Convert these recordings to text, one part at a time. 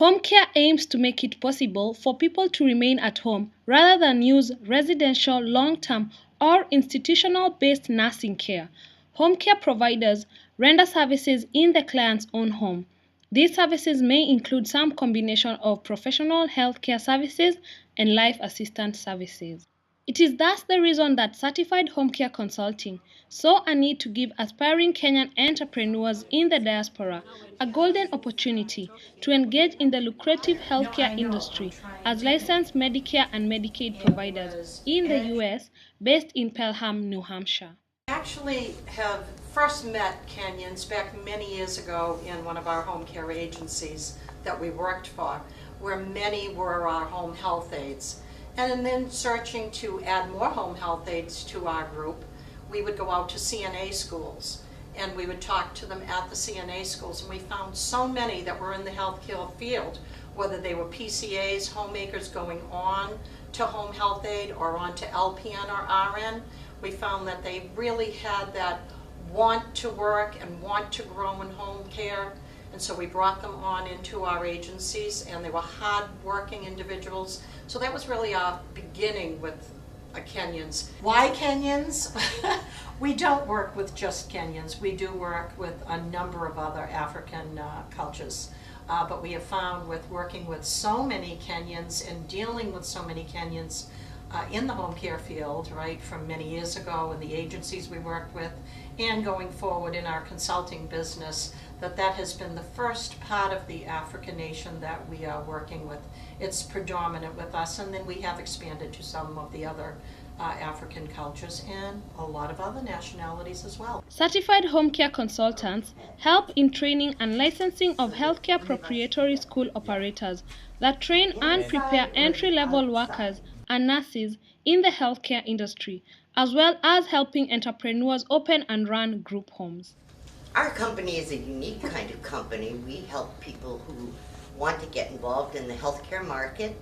Home care aims to make it possible for people to remain at home rather than use residential, long-term, or institutional-based nursing care. Home care providers render services in the client's own home. These services may include some combination of professional healthcare services and life assistance services. It is thus the reason that Certified Home Care Consulting saw a need to give aspiring Kenyan entrepreneurs in the diaspora a golden opportunity to engage in the lucrative healthcare industry as licensed Medicare and Medicaid providers in the U.S. based in Pelham, New Hampshire. I actually have first met Kenyans back many years ago in one of our home care agencies that we worked for, where many were our home health aides. And then searching to add more home health aides to our group, we would go out to CNA schools and we would talk to them at the CNA schools, and we found so many that were in the healthcare field, whether they were PCAs, homemakers going on to home health aide or on to LPN or RN. We found that they really had that want to work and want to grow in home care. And so we brought them on into our agencies, and they were hard-working individuals. So that was really our beginning with Kenyans. Why Kenyans? We don't work with just Kenyans. We do work with a number of other African cultures. But we have found with working with so many Kenyans and dealing with so many Kenyans in the home care field, right, from many years ago in the agencies we worked with and going forward in our consulting business, that has been the first part of the African nation that we are working with. It's predominant with us, and then we have expanded to some of the other African cultures and a lot of other nationalities as well. Certified home care consultants help in training and licensing of healthcare preparatory school operators that train and prepare entry-level workers and nurses in the healthcare industry, as well as helping entrepreneurs open and run group homes. Our company is a unique kind of company. We help people who want to get involved in the healthcare market,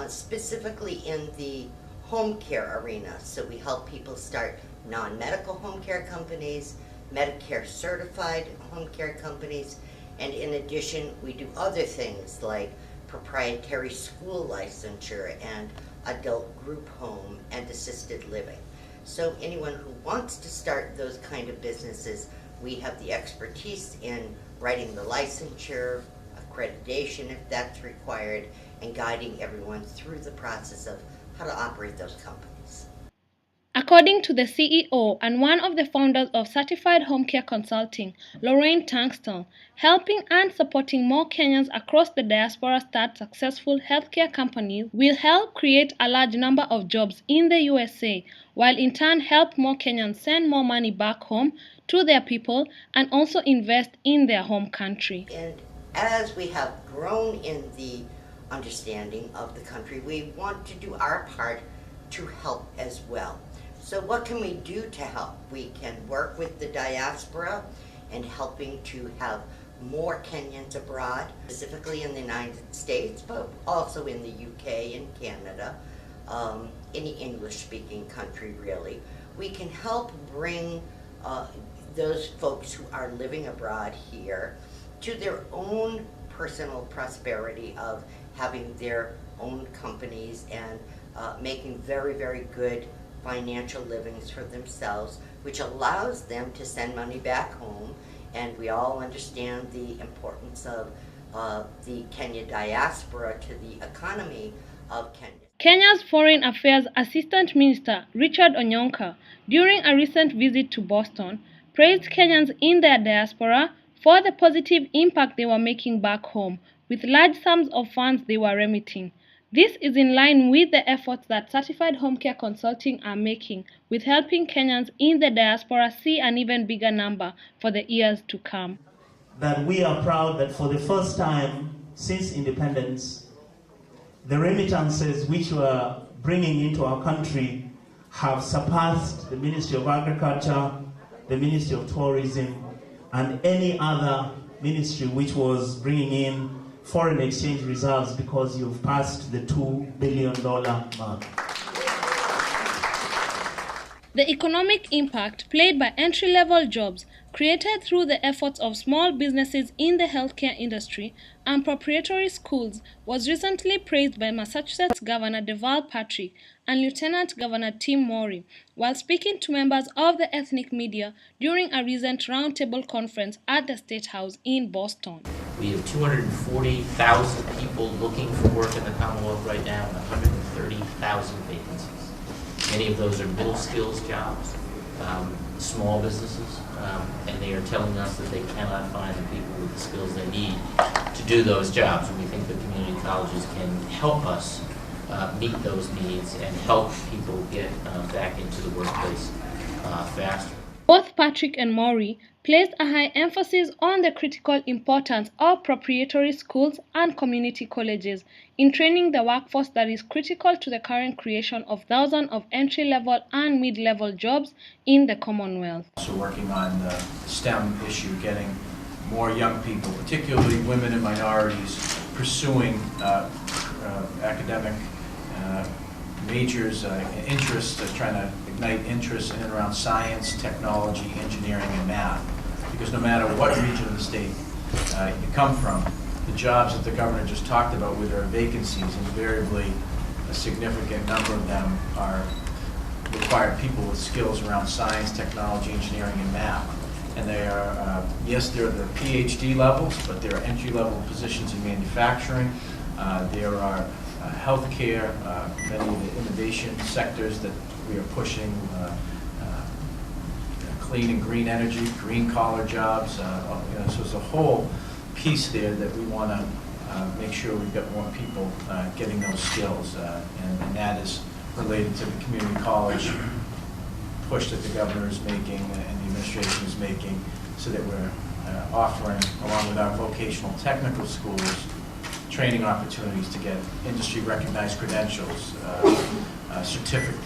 specifically in the home care arena. So we help people start non-medical home care companies, Medicare certified home care companies, and in addition we do other things like proprietary school licensure and adult group home and assisted living. So anyone who wants to start those kind of businesses, we have the expertise in writing the licensure, accreditation if that's required, and guiding everyone through the process of how to operate those companies. According to the CEO and one of the founders of Certified Home Care Consulting, Lorraine Tungstall, helping and supporting more Kenyans across the diaspora start successful healthcare companies will help create a large number of jobs in the USA, while in turn help more Kenyans send more money back home to their people and also invest in their home country. And as we have grown in the understanding of the country, we want to do our part to help as well. So what can we do to help? We can work with the diaspora and helping to have more Kenyans abroad, specifically in the United States, but also in the UK and Canada, any English-speaking country really. We can help bring those folks who are living abroad here to their own personal prosperity of having their own companies and making very, very good financial livings for themselves, which allows them to send money back home. And we all understand the importance of the Kenya diaspora to the economy of Kenya. Kenya's Foreign Affairs Assistant Minister Richard Onyonka, during a recent visit to Boston, praised Kenyans in their diaspora for the positive impact they were making back home, with large sums of funds they were remitting. This is in line with the efforts that Certified Home Care Consulting are making with helping Kenyans in the diaspora see an even bigger number for the years to come. That we are proud that for the first time since independence, the remittances which we are bringing into our country have surpassed the Ministry of Agriculture, the Ministry of Tourism, and any other ministry which was bringing in foreign exchange reserves, because you've passed the $2 billion mark. The economic impact played by entry-level jobs created through the efforts of small businesses in the healthcare industry and preparatory schools, was recently praised by Massachusetts Governor Deval Patrick and Lieutenant Governor Tim Murray while speaking to members of the ethnic media during a recent roundtable conference at the State House in Boston. We have 240,000 people looking for work in the Commonwealth right now and 130,000 vacancies. Many of those are middle skills jobs, small businesses, and they are telling us that they cannot find the people with the skills they need to do those jobs. And we think that community colleges can help us meet those needs and help people get back into the workplace faster. Both Patrick and Maury placed a high emphasis on the critical importance of preparatory schools and community colleges in training the workforce that is critical to the current creation of thousands of entry-level and mid-level jobs in the Commonwealth. Also working on the STEM issue, getting more young people, particularly women and minorities, pursuing academic majors, interests, trying to ignite interest in and around science, technology, engineering, and math. Because no matter what region of the state you come from, the jobs that the governor just talked about where there are vacancies, invariably a significant number of them are require people with skills around science, technology, engineering, and math. And they are, yes, they're the PhD levels, but there are entry-level positions in manufacturing. There are healthcare, many of the innovation sectors that we are pushing, clean and green energy, green collar jobs. So there's a whole piece there that we want to make sure we've got more people getting those skills, and that is related to the community college push that the governor is making and the administration is making, so that we're offering, along with our vocational technical schools, training opportunities to get industry-recognized credentials,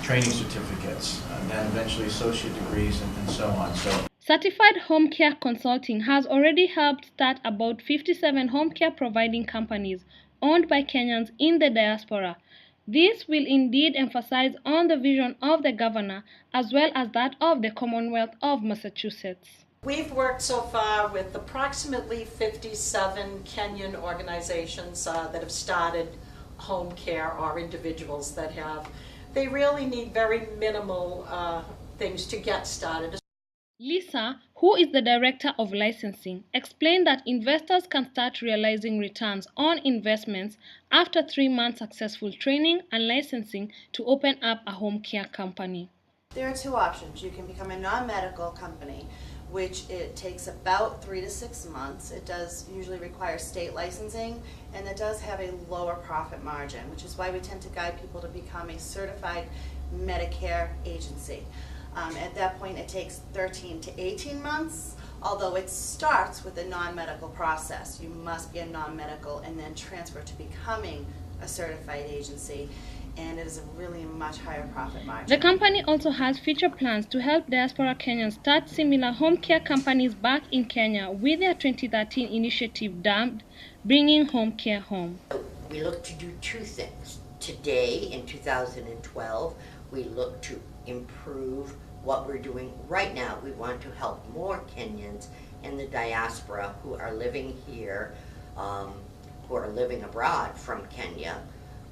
training certificates, and then eventually associate degrees and so on. Certified Homecare Consulting has already helped start about 57 home care providing companies owned by Kenyans in the diaspora. This will indeed emphasize on the vision of the governor as well as that of the Commonwealth of Massachusetts. We've worked so far with approximately 57 Kenyan organizations that have started home care, or individuals that have. They really need very minimal things to get started. Lisa, who is the Director of Licensing, explained that investors can start realizing returns on investments after 3 months successful training and licensing to open up a home care company. There are two options. You can become a non-medical company, which it takes about 3 to 6 months. It does usually require state licensing, and it does have a lower profit margin, which is why we tend to guide people to become a certified Medicare agency. At that point, it takes 13 to 18 months, although it starts with a non-medical process. You must be a non-medical and then transfer to becoming a certified agency, and it is a really much higher profit margin. The company also has future plans to help diaspora Kenyans start similar home care companies back in Kenya with their 2013 initiative dubbed Bringing Home Care Home. We look to do two things. Today, in 2012, we look to improve what we're doing right now. We want to help more Kenyans in the diaspora who are living here, who are living abroad from Kenya,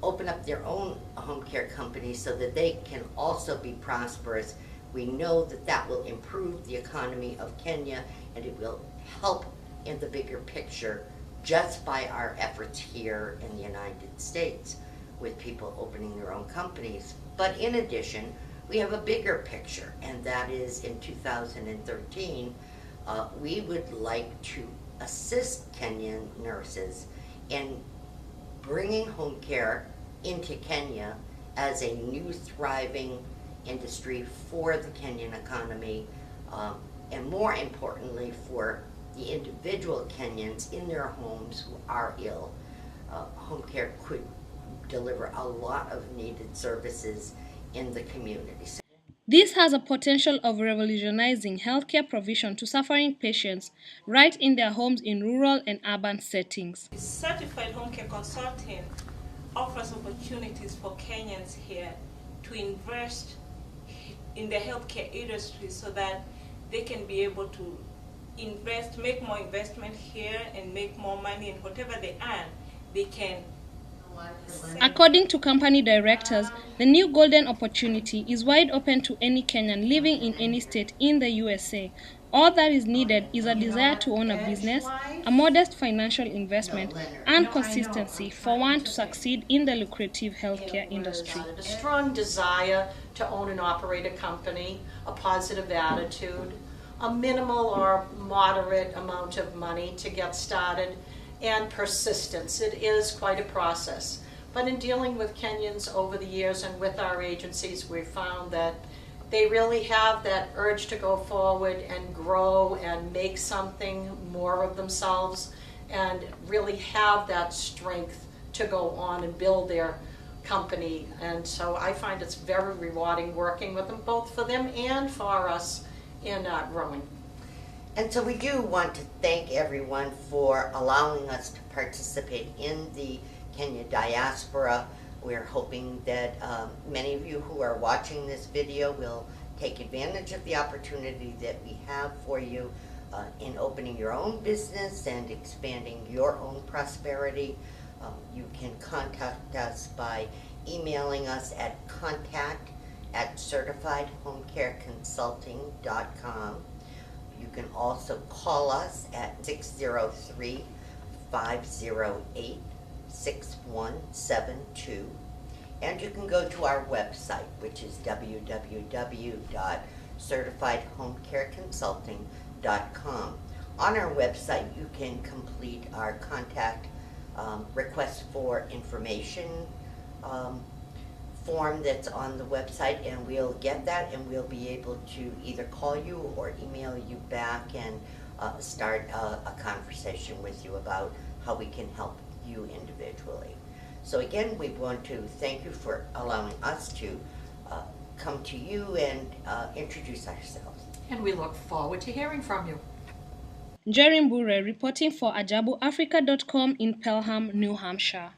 open up their own home care companies so that they can also be prosperous. We know that that will improve the economy of Kenya, and it will help in the bigger picture just by our efforts here in the United States with people opening their own companies. But in addition, we have a bigger picture, and that is in 2013, we would like to assist Kenyan nurses in bringing home care into Kenya as a new thriving industry for the Kenyan economy, and more importantly for the individual Kenyans in their homes who are ill. Home care could deliver a lot of needed services in the community. This has a potential of revolutionizing healthcare provision to suffering patients right in their homes in rural and urban settings. Certified Home Care Consulting offers opportunities for Kenyans here to invest in the healthcare industry so that they can be able to make more investment here and make more money, and whatever they earn, they can. According to company directors, the new golden opportunity is wide open to any Kenyan living in any state in the USA. All that is needed is a desire to own a business, a modest financial investment, and consistency for one to succeed in the lucrative healthcare industry. A strong desire to own and operate a company, a positive attitude, a minimal or moderate amount of money to get started, and persistence. It is quite a process. But in dealing with Kenyans over the years and with our agencies, we've found that they really have that urge to go forward and grow and make something more of themselves and really have that strength to go on and build their company. And so I find it's very rewarding working with them, both for them and for us in growing. And so we do want to thank everyone for allowing us to participate in the Kenya diaspora. We're hoping that many of you who are watching this video will take advantage of the opportunity that we have for you in opening your own business and expanding your own prosperity. You can contact us by emailing us at contact@certifiedhomecareconsulting.com. You can also call us at 603-508-6172. And you can go to our website, which is www.certifiedhomecareconsulting.com. On our website, you can complete our contact request for information form that's on the website, and we'll get that, and we'll be able to either call you or email you back and start a conversation with you about how we can help you individually. So again, we want to thank you for allowing us to come to you and introduce ourselves. And we look forward to hearing from you. Jerry Mbure reporting for AjabuAfrica.com in Pelham, New Hampshire.